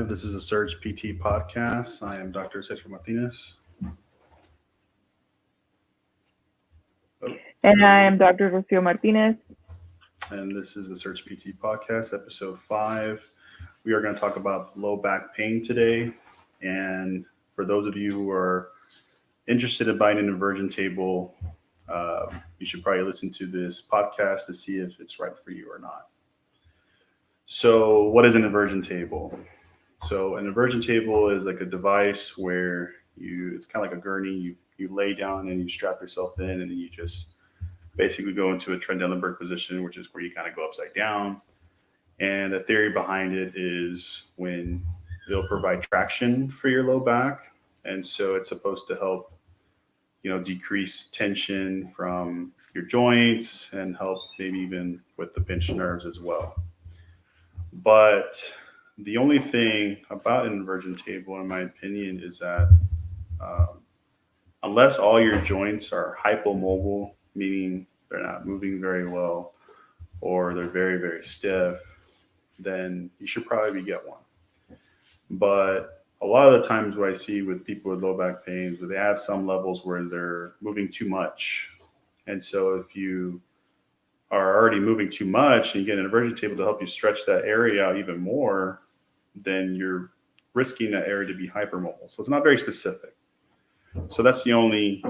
live. This is the Surge PT podcast. I am Dr. Sergio Martinez. And I am Dr. Rocio Martinez. And this is the Surge PT podcast, episode 5. We are going to talk about low back pain today. And for those of you who are interested in buying an inversion table, you should probably listen to this podcast to see if it's right for you or not. So what is an inversion table? So an inversion table is like a device where it's kind of like a gurney. You lay down and you strap yourself in, and then you just basically go into a Trendelenburg position, which is where you kind of go upside down. And the theory behind it is when it'll provide traction for your low back. And so it's supposed to help, decrease tension from your joints and help maybe even with the pinched nerves as well. But the only thing about an inversion table, in my opinion, is that unless all your joints are hypomobile, meaning they're not moving very well, or they're very, very stiff, then you should probably get one. But a lot of the times what I see with people with low back pains, that they have some levels where they're moving too much. And so if you are already moving too much and you get an inversion table to help you stretch that area out even more, then you're risking that area to be hypermobile. So it's not very specific. So that's the only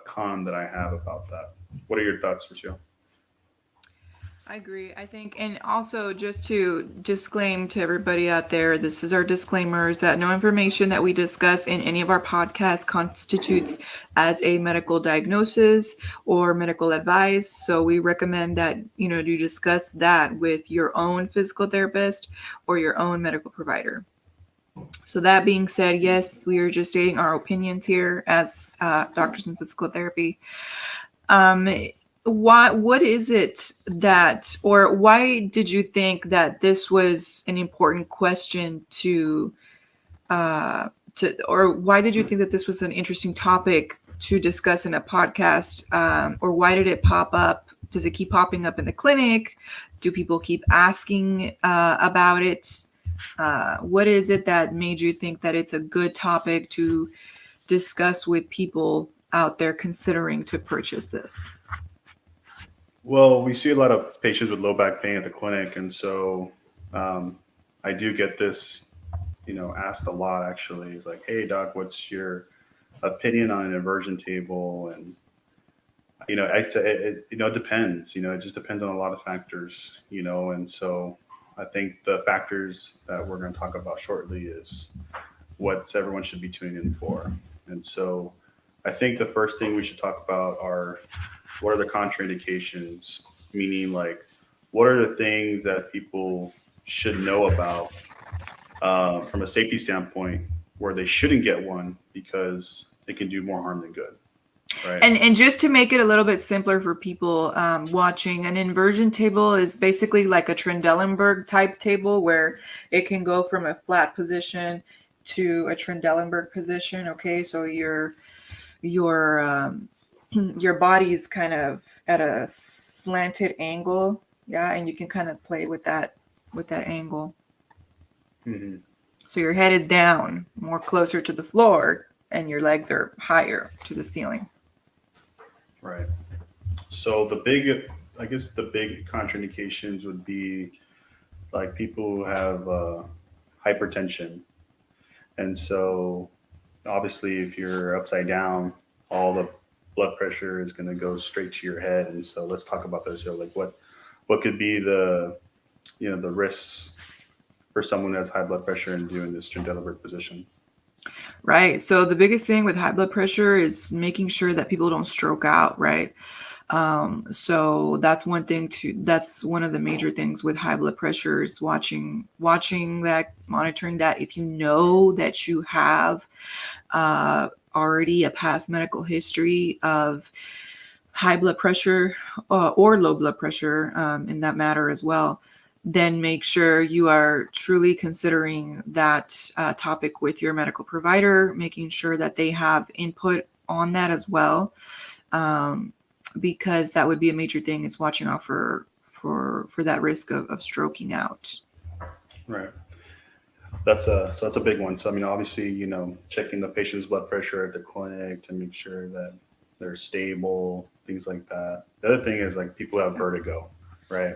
con that I have about that. What are your thoughts, Rocio? I agree. I think, and also just to disclaim to everybody out there, this is our disclaimers that no information that we discuss in any of our podcasts constitutes as a medical diagnosis or medical advice. So we recommend that, you discuss that with your own physical therapist or your own medical provider. So that being said, yes, we are just stating our opinions here as doctors in physical therapy. What is it that, or why did you think that this was an important question or why did you think that this was an interesting topic to discuss in a podcast? Or why did it pop up? Does it keep popping up in the clinic? Do people keep asking about it? What is it that made you think that it's a good topic to discuss with people out there considering to purchase this? Well, we see a lot of patients with low back pain at the clinic. And so I do get this, asked a lot actually. It's like, hey, doc, what's your opinion on an inversion table? And, I say it depends, it just depends on a lot of factors, and so I think the factors that we're going to talk about shortly is what everyone should be tuning in for. And so I think the first thing we should talk about are what are the contraindications, meaning like what are the things that people should know about from a safety standpoint where they shouldn't get one because it can do more harm than good. Right. And just to make it a little bit simpler for people watching, an inversion table is basically like a Trendelenburg type table where it can go from a flat position to a Trendelenburg position. Okay, so your body's kind of at a slanted angle, and you can kind of play with that angle. Mm-hmm. So your head is down, more closer to the floor, and your legs are higher to the ceiling. Right. So the big contraindications would be like people who have hypertension. And so obviously if you're upside down, all the blood pressure is going to go straight to your head. And so let's talk about those. So like what could be the risks for someone who has high blood pressure and doing this Trendelenburg position? Right. So the biggest thing with high blood pressure is making sure that people don't stroke out, right? So that's one thing that's one of the major things with high blood pressure is watching that, monitoring that. If you know that you have already a past medical history of high blood pressure or low blood pressure in that matter as well, then make sure you are truly considering that topic with your medical provider, making sure that they have input on that as well, because that would be a major thing is watching out for that risk of stroking out. Right. that's a big one. So I mean, obviously, checking the patient's blood pressure at the clinic to make sure that they're stable, things like that. The other thing is like people have vertigo, right?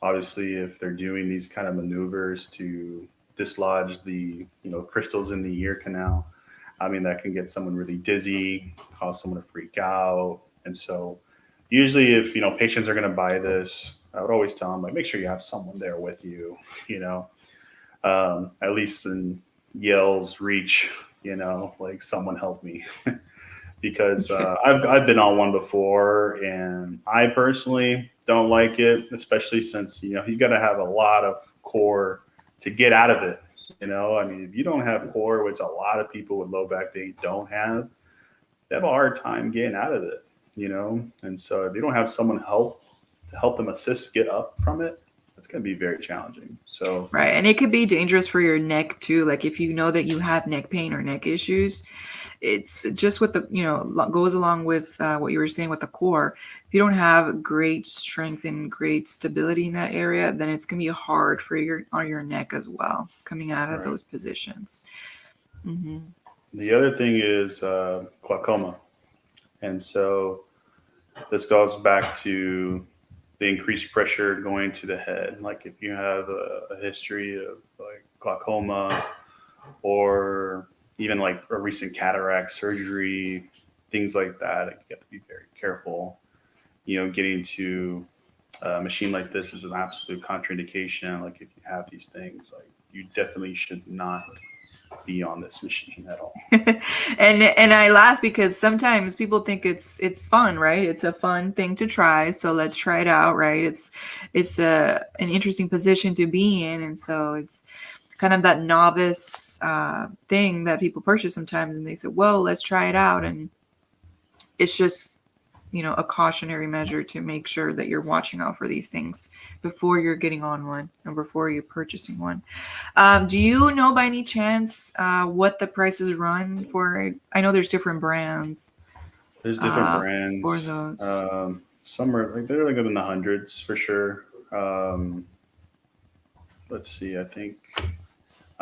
Obviously, if they're doing these kind of maneuvers to dislodge the crystals in the ear canal, I mean that can get someone really dizzy, cause someone to freak out, and so usually if patients are going to buy this, I would always tell them like make sure you have someone there with you, you know, at least in yells, reach, like someone help me. Because I've been on one before, and I personally don't like it, especially since you got to have a lot of core to get out of it. I mean, if you don't have core, which a lot of people with low back pain don't have, they have a hard time getting out of it. And so if you don't have someone to help them assist get up from it, it's going to be very challenging. So Right. And it could be dangerous for your neck too. Like if you know that you have neck pain or neck issues, it's just what goes along with what you were saying with the core. If you don't have great strength and great stability in that area, then it's going to be hard for on your neck as well, coming out of right. those positions. Mm-hmm. The other thing is glaucoma. And so this goes back to the increased pressure going to the head. Like if you have a history of like glaucoma or even like a recent cataract surgery, things like that, you have to be very careful. Getting to a machine like this is an absolute contraindication. Like if you have these things, like you definitely should not be on this machine at all. and I laugh because sometimes people think it's fun, right? It's a fun thing to try, so let's try it out, right? It's an interesting position to be in, and so it's kind of that novice thing that people purchase sometimes, and they say, well, let's try it out, and it's just a cautionary measure to make sure that you're watching out for these things before you're getting on one and before you're purchasing one. Do you know by any chance what the prices run for? I know there's different brands. There's different For brands. those. Some are like they're like in the hundreds for sure. Let's see. I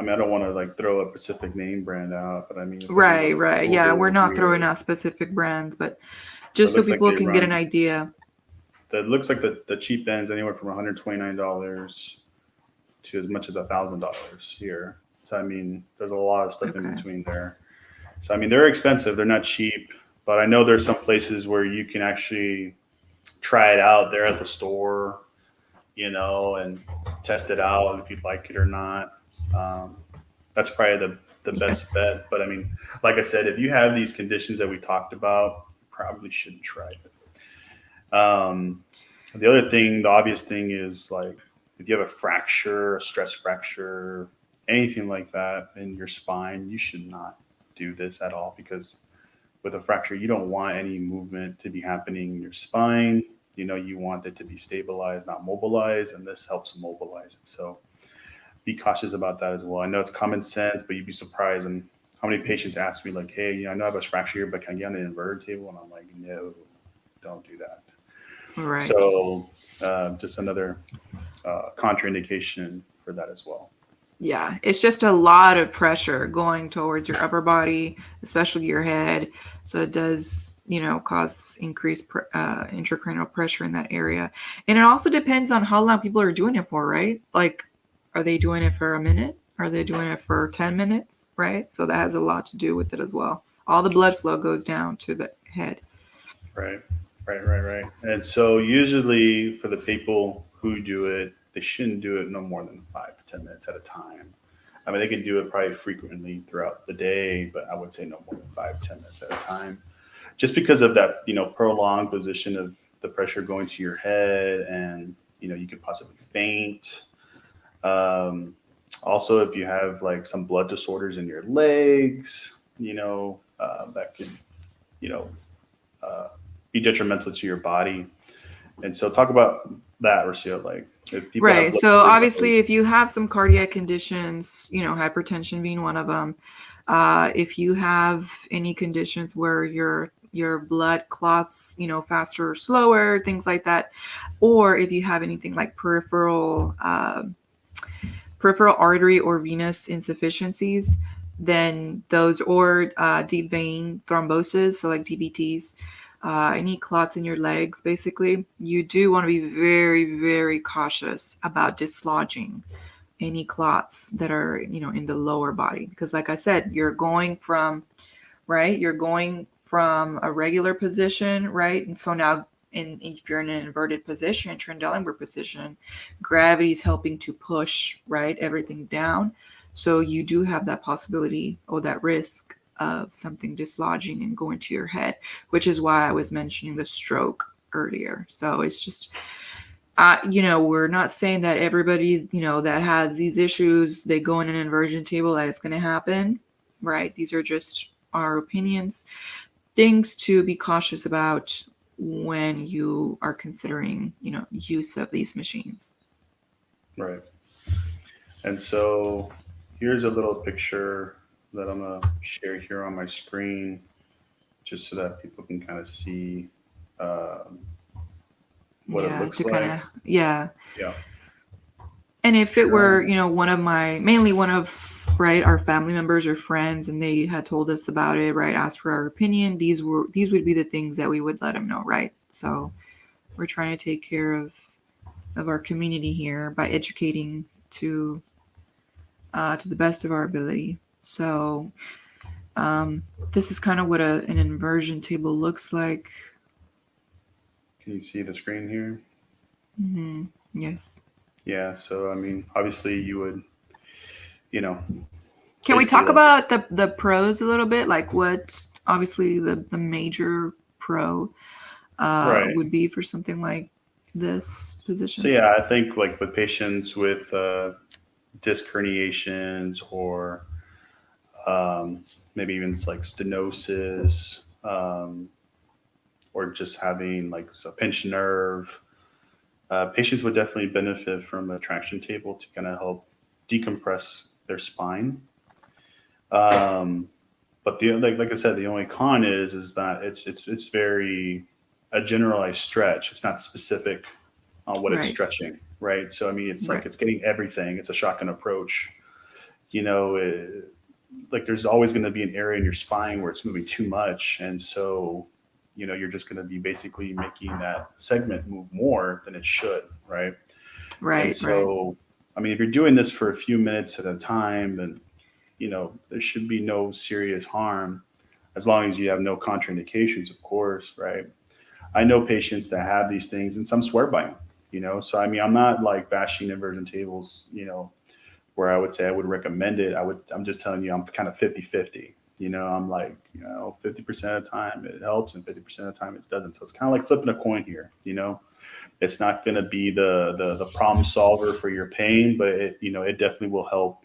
mean, I don't want to like throw a specific name brand out, but I mean, Right. Yeah, we're not throwing out. out specific brands, but just so people can get an idea. That looks like the cheap ends anywhere from $129 to as much as $1,000 here. So I mean, there's a lot of stuff in between there. So I mean, they're expensive. They're not cheap, but I know there's some places where you can actually try it out there at the store, and test it out if you'd like it or not. That's probably the best bet. But I mean, like I said, if you have these conditions that we talked about, you probably shouldn't try it. The obvious thing is like if you have a fracture, a stress fracture, anything like that in your spine, you should not do this at all because with a fracture, you don't want any movement to be happening in your spine. You want it to be stabilized, not mobilized, and this helps mobilize it. So be cautious about that as well. I know it's common sense, but you'd be surprised. And how many patients ask me like, hey, I know I have a fracture here, but can I get on the inverted table? And I'm like, no, don't do that. Right. So just another contraindication for that as well. Yeah, it's just a lot of pressure going towards your upper body, especially your head. So it does, cause increased intracranial pressure in that area. And it also depends on how long people are doing it for, right? Like, are they doing it for a minute? Are they doing it for 10 minutes, right? So that has a lot to do with it as well. All the blood flow goes down to the head. Right. And so usually for the people who do it, they shouldn't do it no more than 5 to 10 minutes at a time. I mean, they can do it probably frequently throughout the day, but I would say no more than 5 to 10 minutes at a time. Just because of that, prolonged position of the pressure going to your head and, you could possibly faint. Also, if you have like some blood disorders in your legs, that could, be detrimental to your body. And so talk about that, Rocio, like if people right. So obviously if you have some cardiac conditions, hypertension being one of them, if you have any conditions where your blood clots, faster or slower, things like that, or if you have anything like peripheral peripheral artery or venous insufficiencies, then those, or deep vein thrombosis, so like DVTs, any clots in your legs, basically, you do want to be very, very cautious about dislodging any clots that are, in the lower body. Because like I said, you're going from a regular position, right? And so now, if you're in an inverted position, Trendelenburg position, gravity is helping to push, right, everything down. So you do have that possibility or that risk of something dislodging and going to your head, which is why I was mentioning the stroke earlier. So it's just, we're not saying that everybody, that has these issues, they go in an inversion table, that it's going to happen, right? These are just our opinions, things to be cautious about when you are considering, use of these machines. Right. And so here's a little picture that I'm going to share here on my screen, just so that people can kind of see what it looks like. Yeah. Yeah. And if it Sure. were, mainly one of, right, our family members or friends, and they had told us about it, right, asked for our opinion, these would be the things that we would let them know, right? So we're trying to take care of our community here by educating to the best of our ability. So this is kind of what an inversion table looks like. Can you see the screen here? Mm-hmm. Yes. Yeah. So, I mean, obviously you would, Can we talk about the pros a little bit? Like what obviously the major pro right. would be for something like this position? So, yeah, I think like with patients with disc herniations or maybe even like stenosis, or just having like a pinched nerve, patients would definitely benefit from a traction table to kind of help decompress their spine. But like I said, the only con is that it's very a generalized stretch. It's not specific on what it's Right. stretching, right? So I mean, it's like Right. it's getting everything. It's a shotgun approach. Like there's always going to be an area in your spine where it's moving too much, and so you're just going to be basically making that segment move more than it should, right? And Right. so, I mean, if you're doing this for a few minutes at a time, then there should be no serious harm as long as you have no contraindications, of course, right? I know patients that have these things and some swear by them. So I mean, I'm not like bashing inversion tables, where I would say I would recommend it. I'm just telling you, I'm kind of 50-50. I'm like, 50% of the time it helps and 50% of the time it doesn't. So it's kind of like flipping a coin here. It's not going to be the problem solver for your pain, but it definitely will help,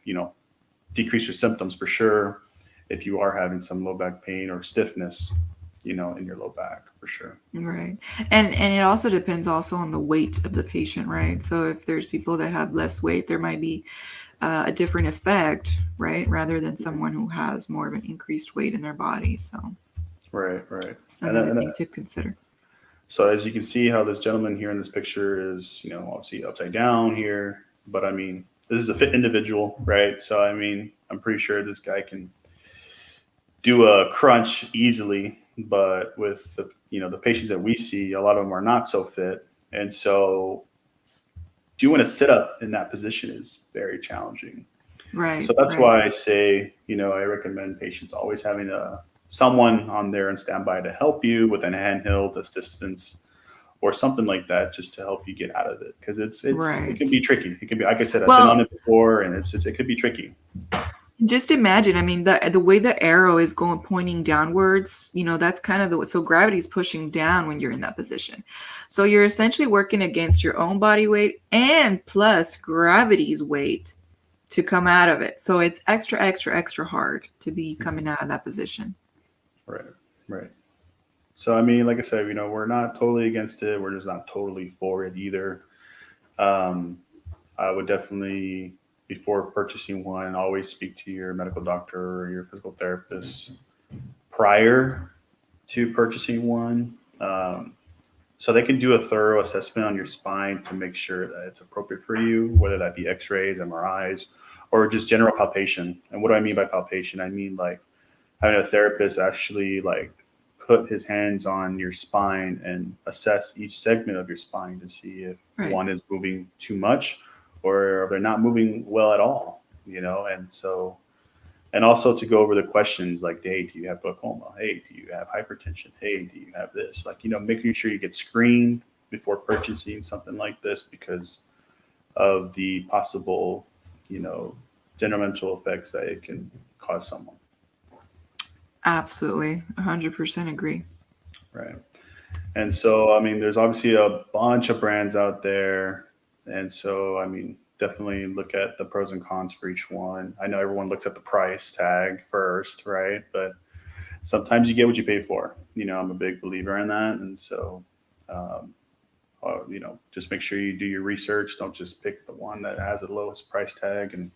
decrease your symptoms for sure if you are having some low back pain or stiffness, in your low back for sure. Right. And it also depends also on the weight of the patient, right? So if there's people that have less weight, there might be a different effect, right? Rather than someone who has more of an increased weight in their body. So Right. another thing to consider. So as you can see how this gentleman here in this picture is, obviously upside down here, but I mean, this is a fit individual, right? So, I mean, I'm pretty sure this guy can do a crunch easily, but with the patients that we see, a lot of them are not so fit. And so doing a sit up in that position is very challenging. Right. So that's why I say, I recommend patients always having someone on there and standby to help you with an handheld assistance or something like that, just to help you get out of it. Because it can be tricky. It can be, like I said, I've been on it before, and it could be tricky. Just imagine, I mean, the way the arrow is pointing downwards, that's kind of so gravity is pushing down when you're in that position. So you're essentially working against your own body weight and plus gravity's weight to come out of it. So it's extra hard to be coming out of that position. Right. So, I mean, like I said, we're not totally against it. We're just not totally for it either. I would definitely, before purchasing one, always speak to your medical doctor or your physical therapist prior to purchasing one. So they can do a thorough assessment on your spine to make sure that it's appropriate for you, whether that be x-rays, MRIs, or just general palpation. And what do I mean by palpation? I mean like having a therapist actually like put his hands on your spine and assess each segment of your spine to see if Right. one is moving too much or they're not moving well at all, and so and also to go over the questions like, hey, do you have glaucoma? Hey, do you have hypertension? Hey, do you have this? Like, making sure you get screened before purchasing something like this because of the possible, detrimental effects that it can cause someone. Absolutely. 100% agree. Right. And so, there's obviously a bunch of brands out there. And so, definitely look at the pros and cons for each one. I know everyone looks at the price tag first, right? But sometimes you get what you pay for. I'm a big believer in that. And so, just make sure you do your research. Don't just pick the one that has the lowest price tag and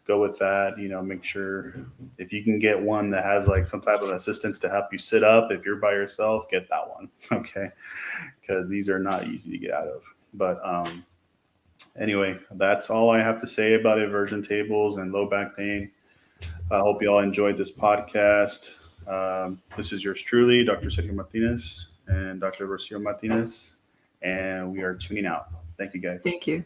go with that. Make sure if you can get one that has like some type of assistance to help you sit up, if you're by yourself, get that one. Okay. Because these are not easy to get out of. But, anyway, that's all I have to say about inversion tables and low back pain. I hope you all enjoyed this podcast. This is yours truly, Dr. Sergio Martinez and Dr. Rocio Martinez, and we are tuning out. Thank you, guys. Thank you.